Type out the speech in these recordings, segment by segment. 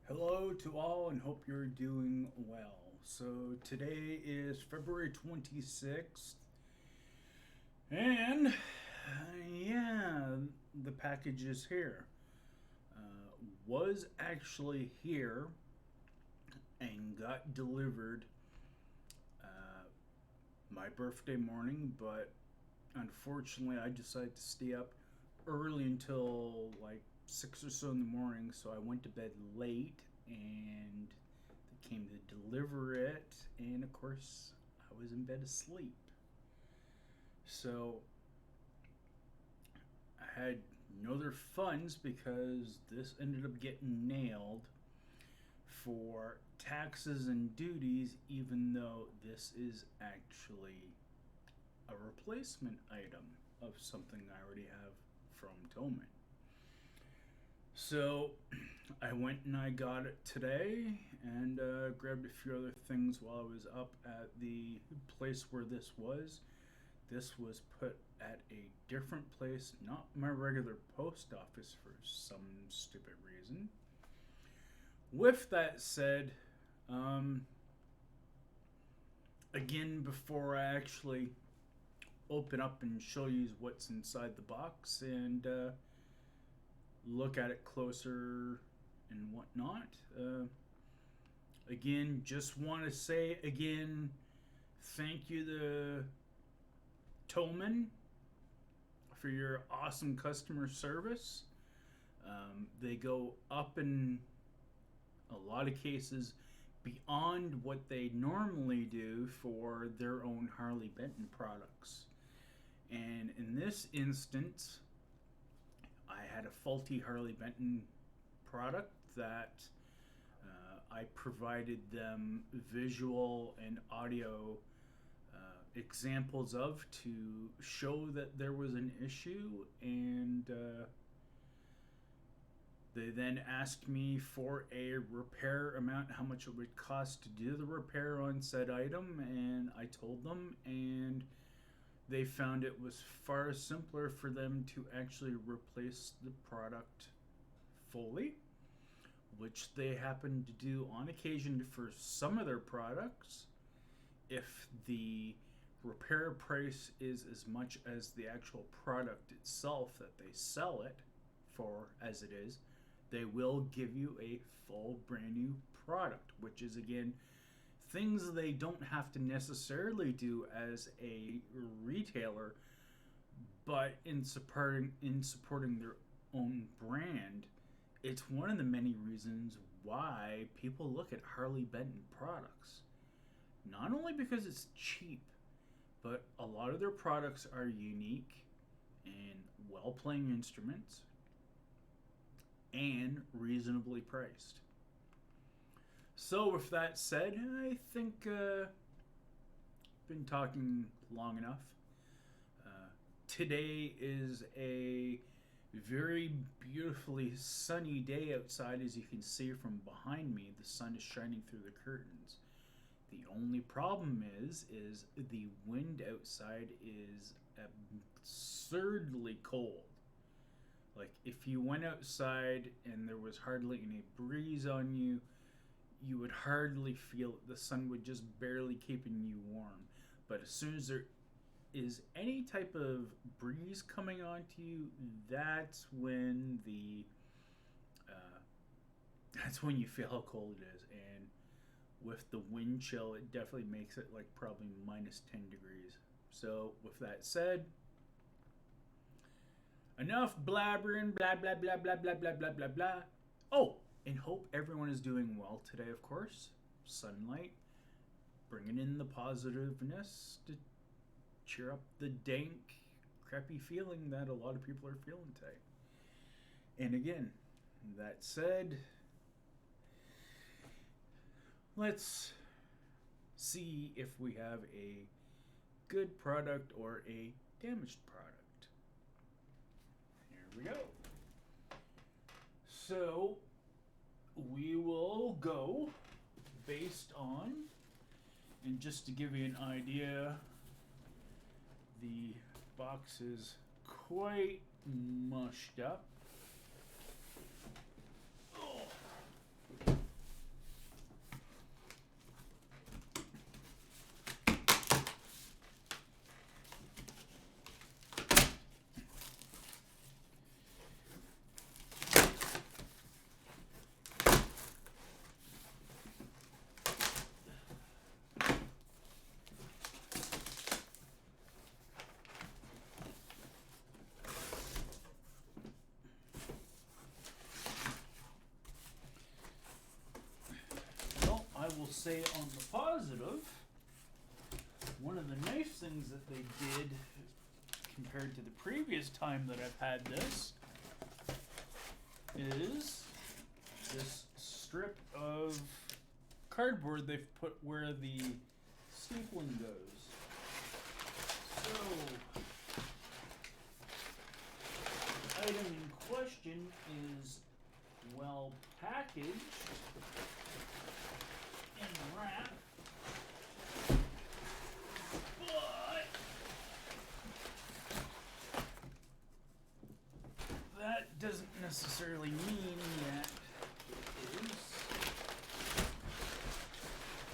Hello to all and hope you're doing well. So today is February 26th and yeah, the package is here. Was actually here and got delivered my birthday morning, but unfortunately I decided to stay up early until like 6 or so in the morning, so I went to bed late and they came to deliver it, and of course I was in bed asleep. So I had no other funds because this ended up getting nailed for taxes and duties, even though this is actually a replacement item of something I already have from Thomann. So I went and I got it today and grabbed a few other things while I was up at the place where this was. This was put at a different place, not my regular post office for some stupid reason. With that said, again, before I actually open up and show you what's inside the box and look at it closer and whatnot, again, just want to say again, thank you to Thomann for your awesome customer service. They go up in a lot of cases beyond what they normally do for their own Harley Benton products. And in this instance, I had a faulty Harley Benton product that I provided them visual and audio examples of to show that there was an issue, and they then asked me for a repair amount, how much it would cost to do the repair on said item, and I told them, and they found it was far simpler for them to actually replace the product fully, which they happen to do on occasion for some of their products. If the repair price is as much as the actual product itself that they sell it for as it is, they will give you a full brand new product, which is again things they don't have to necessarily do as a retailer, but in supporting their own brand, it's one of the many reasons why people look at Harley Benton products. Not only because it's cheap, but a lot of their products are unique and well-playing instruments and reasonably priced. So with that said, I think been talking long enough. Today is a very beautifully sunny day outside, as you can see from behind me. The sun is shining through the curtains. The only problem is the wind outside is absurdly cold. Like if you went outside and there was hardly any breeze on you, you would hardly feel it. The sun would just barely keeping you warm. But as soon as there is any type of breeze coming onto you, that's when you feel how cold it is. And with the wind chill, it definitely makes it like probably minus 10 degrees. So with that said, enough blabbering, blah blah blah blah blah blah blah blah blah. Oh, and hope everyone is doing well today, of course. Sunlight, bringing in the positiveness to cheer up the dank, crappy feeling that a lot of people are feeling today. And again, that said, let's see if we have a good product or a damaged product. Here we go. So we will go based on, and just to give you an idea, the box is quite mushed up. Oh. say on the positive, one of the nice things that they did compared to the previous time that I've had this is this strip of cardboard they've put where the stapling goes. So, the item in question is well packaged and wrapped, but that doesn't necessarily mean that it is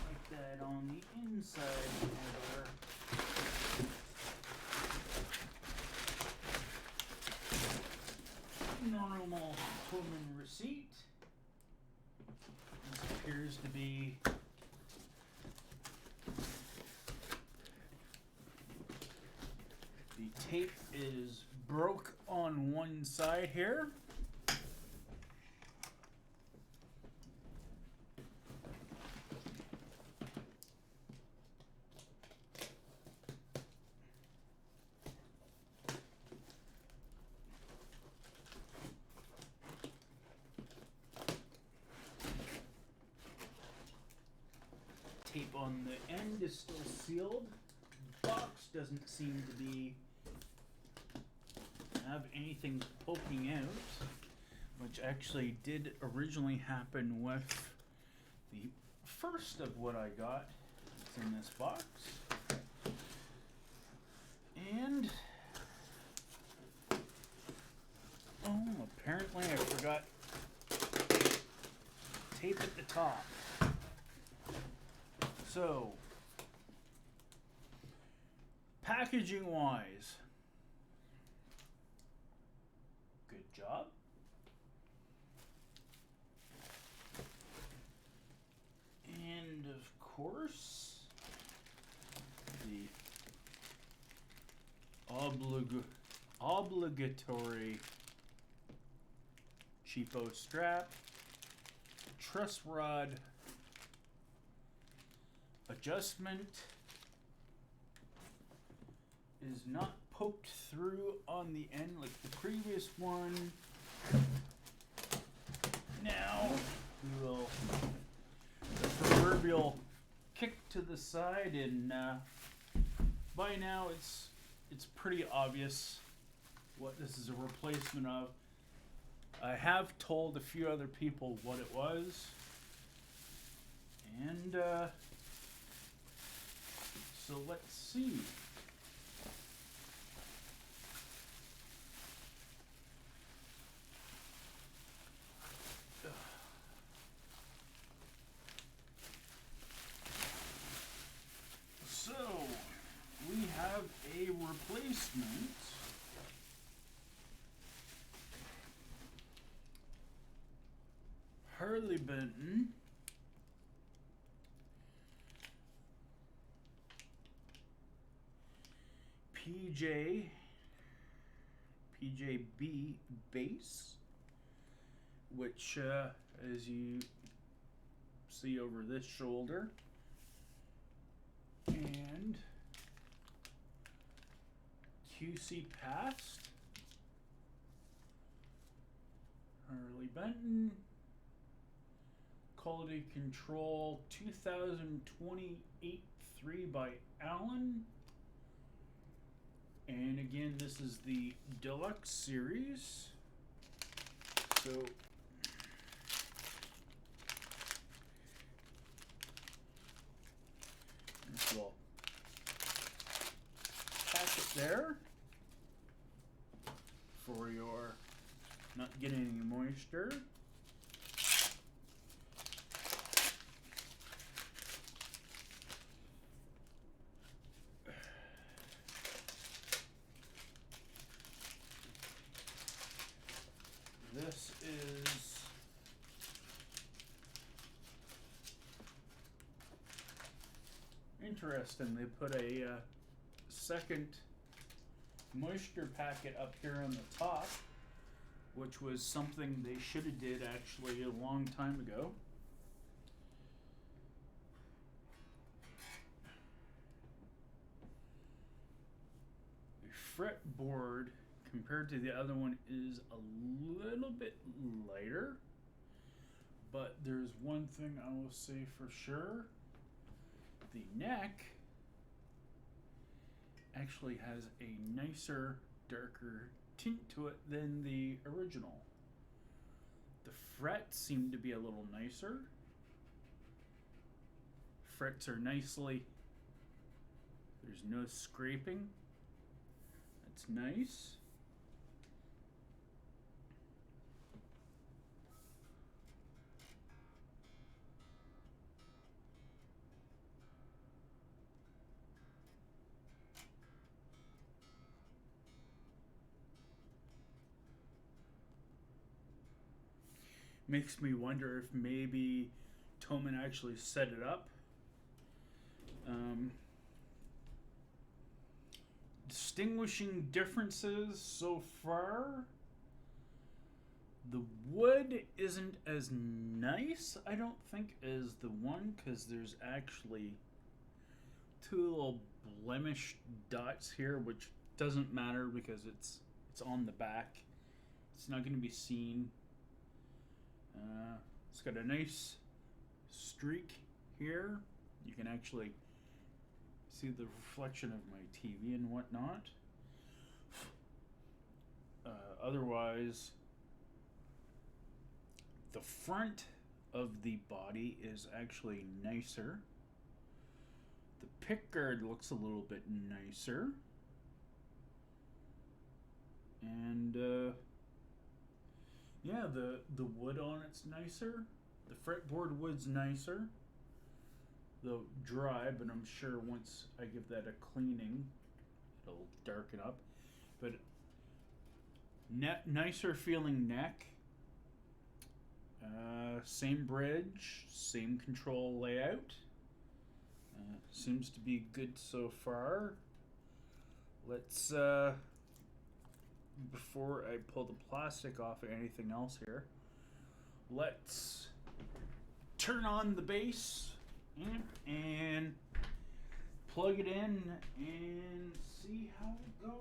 like that on the inside either. Normal Thomann receipt. This appears to be the tape is broke on one side here. Tape on the end is still sealed. Box doesn't seem to be have anything poking out, which actually did originally happen with the first of what I got. It's in this box. And apparently I forgot tape at the top. So, packaging wise, good job. And of course, the obligatory cheapo strap, truss rod adjustment is not poked through on the end like the previous one. Now we will the proverbial kick to the side, and by now it's pretty obvious what this is a replacement of. I have told a few other people what it was, and so let's see. So we have a replacement. Harley Benton. PJB base, which as you see over this shoulder, and QC passed. Harley Benton quality control 2028-3 by Allen. And again, this is the Deluxe series. So this will catch it there for your not getting any moisture. This is interesting. They put a second moisture packet up here on the top, which was something they should have did actually a long time ago. fretboard compared to the other one is a little bit lighter, but there's one thing I will say for sure. The neck actually has a nicer, darker tint to it than the original. The frets seem to be a little nicer. Frets are nicely, there's no scraping. That's nice. Makes me wonder if maybe Thomann actually set it up. Distinguishing differences so far. The wood isn't as nice, I don't think, as the one, because there's actually two little blemish dots here, which doesn't matter because it's on the back. It's not going to be seen. It's got a nice streak here. You can actually see the reflection of my TV and whatnot. Otherwise, the front of the body is actually nicer. The pickguard looks a little bit nicer. And yeah, the wood on it's nicer. The fretboard wood's nicer. Though dry, but I'm sure once I give that a cleaning, it'll darken up. But nicer feeling neck. Same bridge, same control layout. Seems to be good so far. Let's before I pull the plastic off of anything else here, let's turn on the bass and plug it in and see how it goes.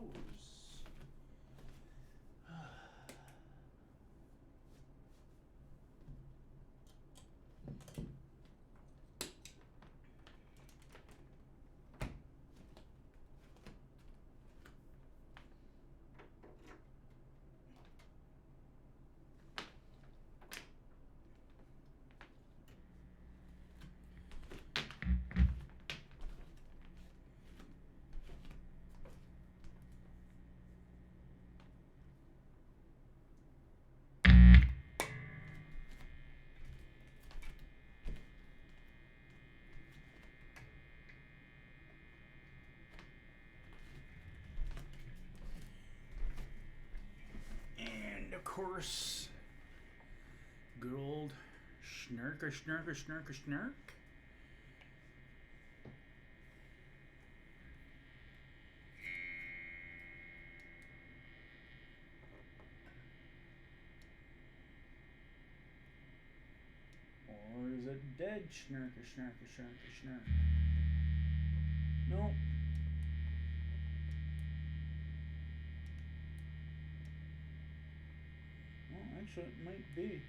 Of course, good old schnurker. Or is it dead schnurker? No. Actually, it might be.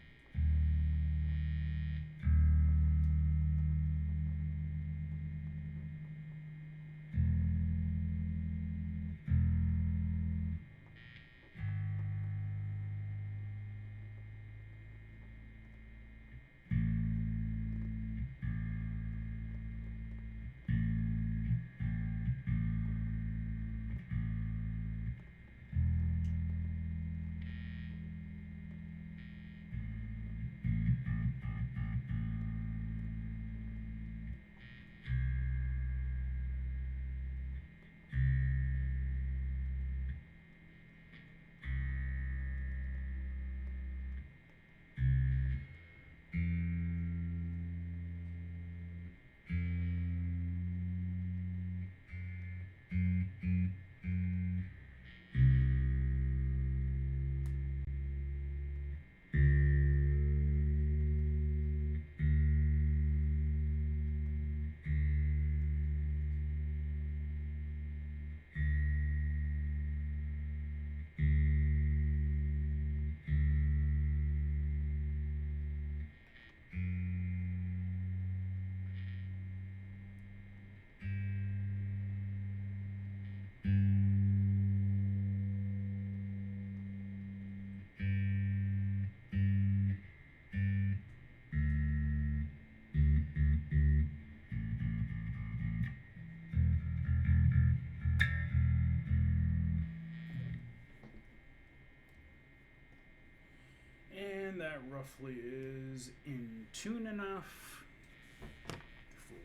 roughly is in tune enough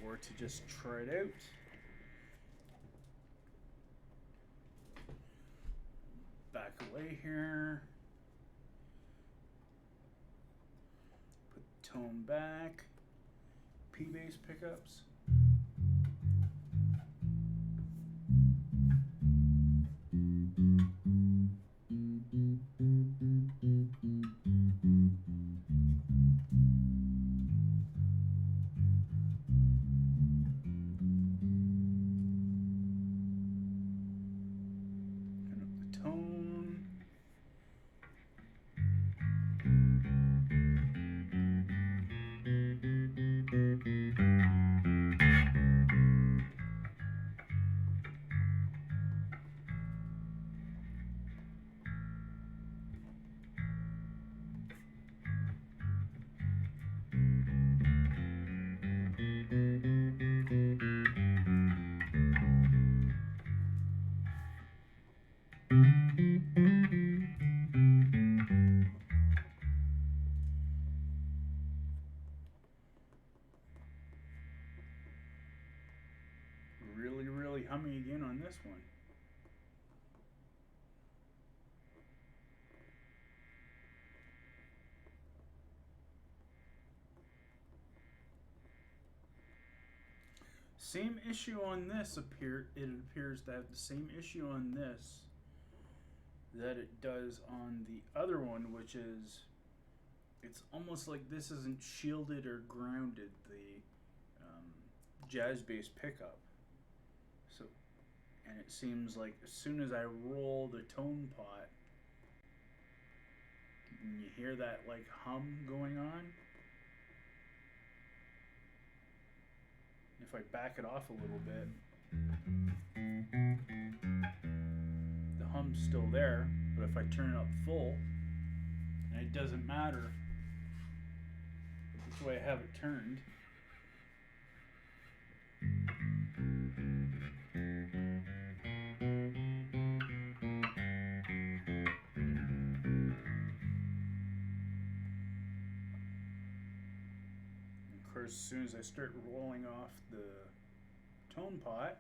for to just try it out. Back away here. Put the tone back. P-bass pickups. Really humming again on this one. Same issue on this. It appears to have the same issue on this that it does on the other one, which is it's almost like this isn't shielded or grounded, the jazz bass pickup. So, and it seems like as soon as I roll the tone pot, and you hear that like hum going on. If I back it off a little bit, the hum's still there, but if I turn it up full, and it doesn't matter which way I have it turned, as soon as I start rolling off the tone pot,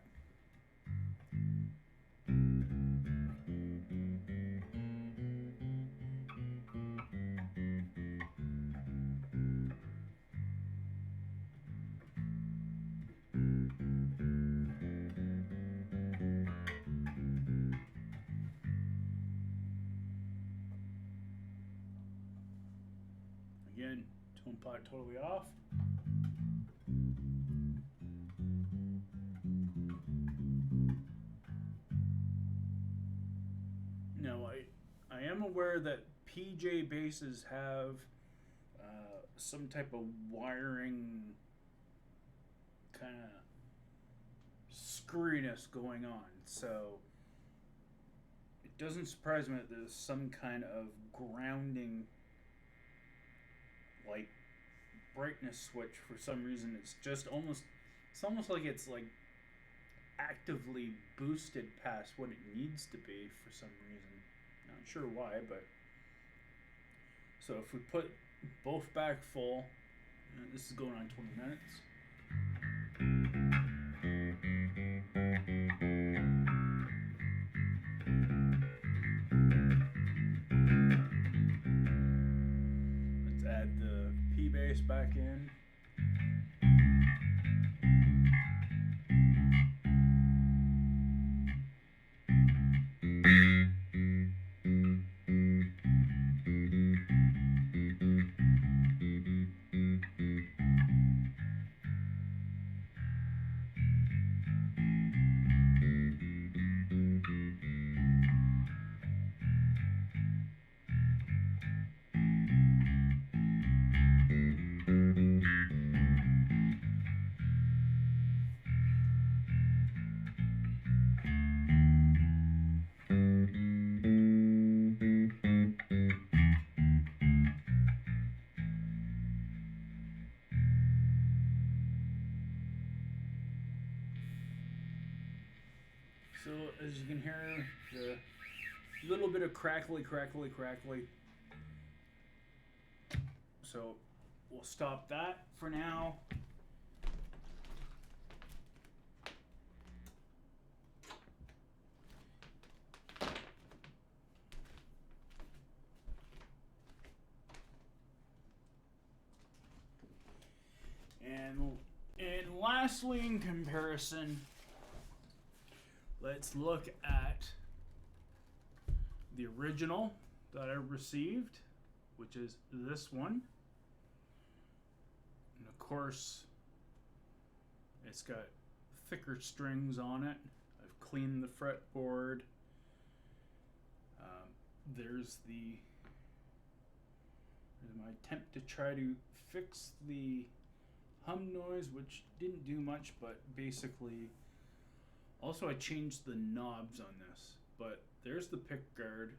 again, tone pot totally off. I am aware that PJ basses have some type of wiring kind of screwiness going on, so it doesn't surprise me that there's some kind of grounding, like brightness switch for some reason. It's almost like it's like actively boosted past what it needs to be for some reason. Not sure why, but so if we put both back full, this is going on 20 minutes. Let's add the P bass back in. So as you can hear, the little bit of crackly. So we'll stop that for now. And lastly, in comparison, let's look at the original that I received, which is this one. And of course, it's got thicker strings on it. I've cleaned the fretboard. There's my attempt to try to fix the hum noise, which didn't do much, but basically, also I changed the knobs on this. But there's the pick guard.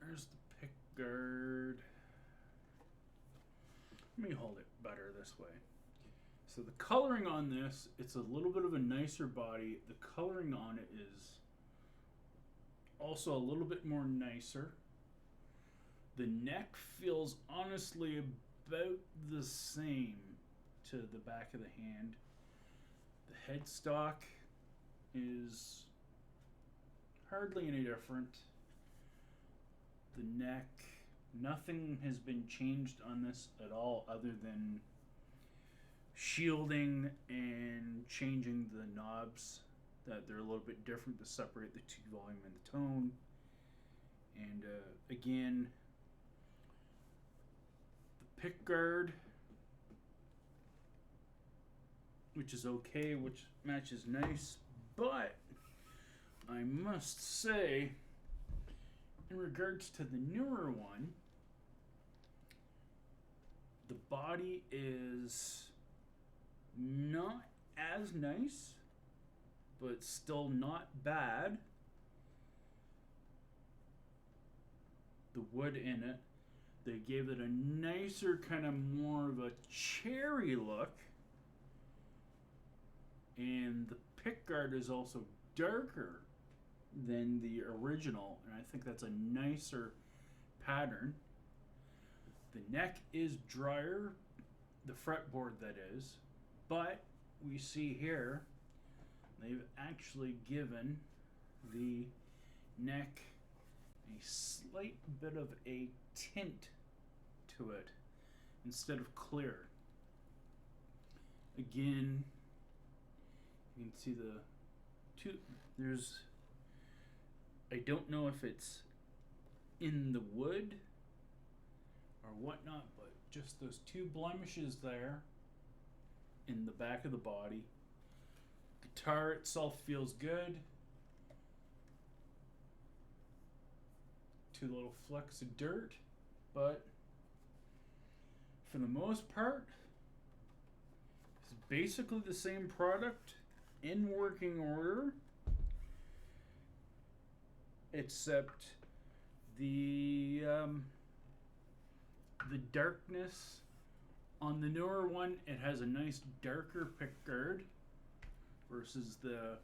There's the pick guard. Let me hold it better this way. So the coloring on this, it's a little bit of a nicer body. The coloring on it is also a little bit more nicer. The neck feels honestly about the same to the back of the hand. The headstock is hardly any different. The neck, nothing has been changed on this at all other than shielding and changing the knobs, that they're a little bit different to separate the two, volume and the tone. And again, the pick guard, which is okay, which matches nice, but I must say, in regards to the newer one, the body is not as nice, but still not bad. The wood in it, they gave it a nicer, kind of more of a cherry look. And the pickguard is also darker than the original, and I think that's a nicer pattern. The neck is drier, the fretboard that is, but we see here they've actually given the neck a slight bit of a tint to it instead of clear. Again, you can see the two, there's, I don't know if it's in the wood or whatnot, but just those two blemishes there in the back of the body. Guitar itself feels good. Two little flecks of dirt, but for the most part, it's basically the same product in working order, except the darkness on the newer one. It has a nice darker pickguard versus the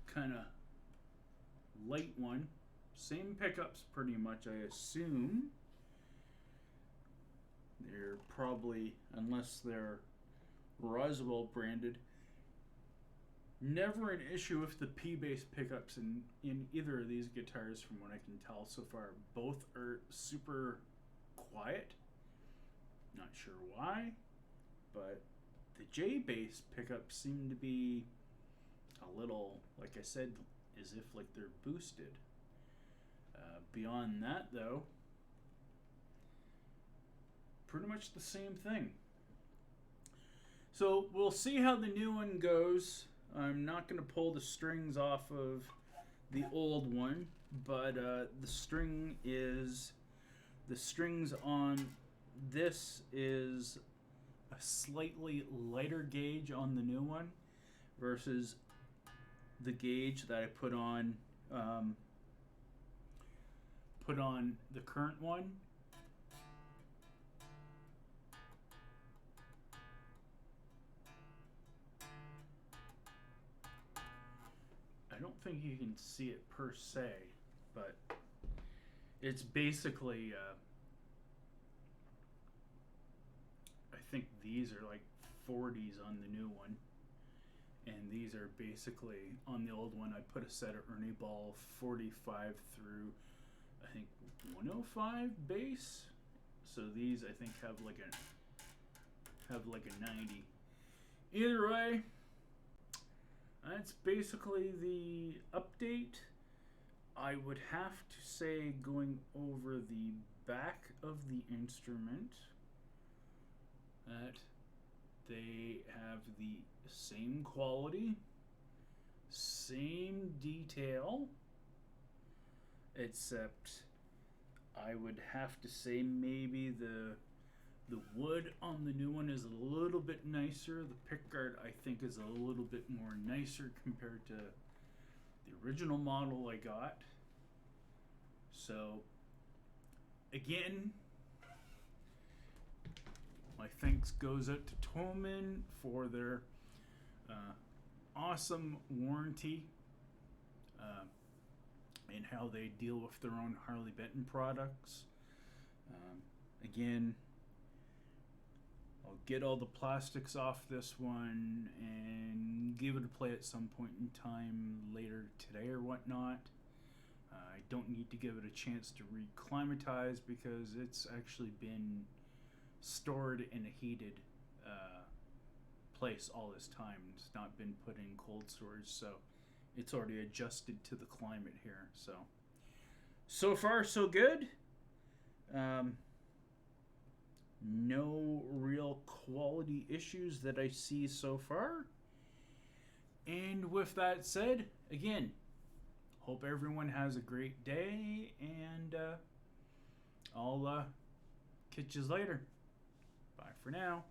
kind of light one. Same pickups pretty much, I assume. They're probably, unless they're Roswell branded, never an issue with the P-bass pickups in either of these guitars from what I can tell so far. Both are super quiet. Not sure why, but the J-bass pickups seem to be a little, like I said, as if like they're boosted. Beyond that, though, pretty much the same thing. So we'll see how the new one goes. I'm not going to pull the strings off of the old one, but the strings on this is a slightly lighter gauge on the new one versus the gauge that I put on the current one. I don't think you can see it per se, but it's basically, I think these are like 40s on the new one. And these are basically, on the old one, I put a set of Ernie Ball 45 through, I think, 105 base. So these, I think, have like a 90. Either way, that's basically the update. I would have to say, going over the back of the instrument, that they have the same quality, same detail, except I would have to say maybe the wood on the new one is a little bit nicer. The pickguard, I think, is a little bit more nicer compared to the original model I got. So, again, my thanks goes out to Thomann for their awesome warranty and how they deal with their own Harley Benton products. Again, I'll get all the plastics off this one and give it a play at some point in time later today or whatnot. I don't need to give it a chance to reclimatize because it's actually been stored in a heated place all this time. It's not been put in cold storage, so it's already adjusted to the climate here. So far so good. No real quality issues that I see so far. And with that said, again, hope everyone has a great day, and I'll catch you later. Bye for now.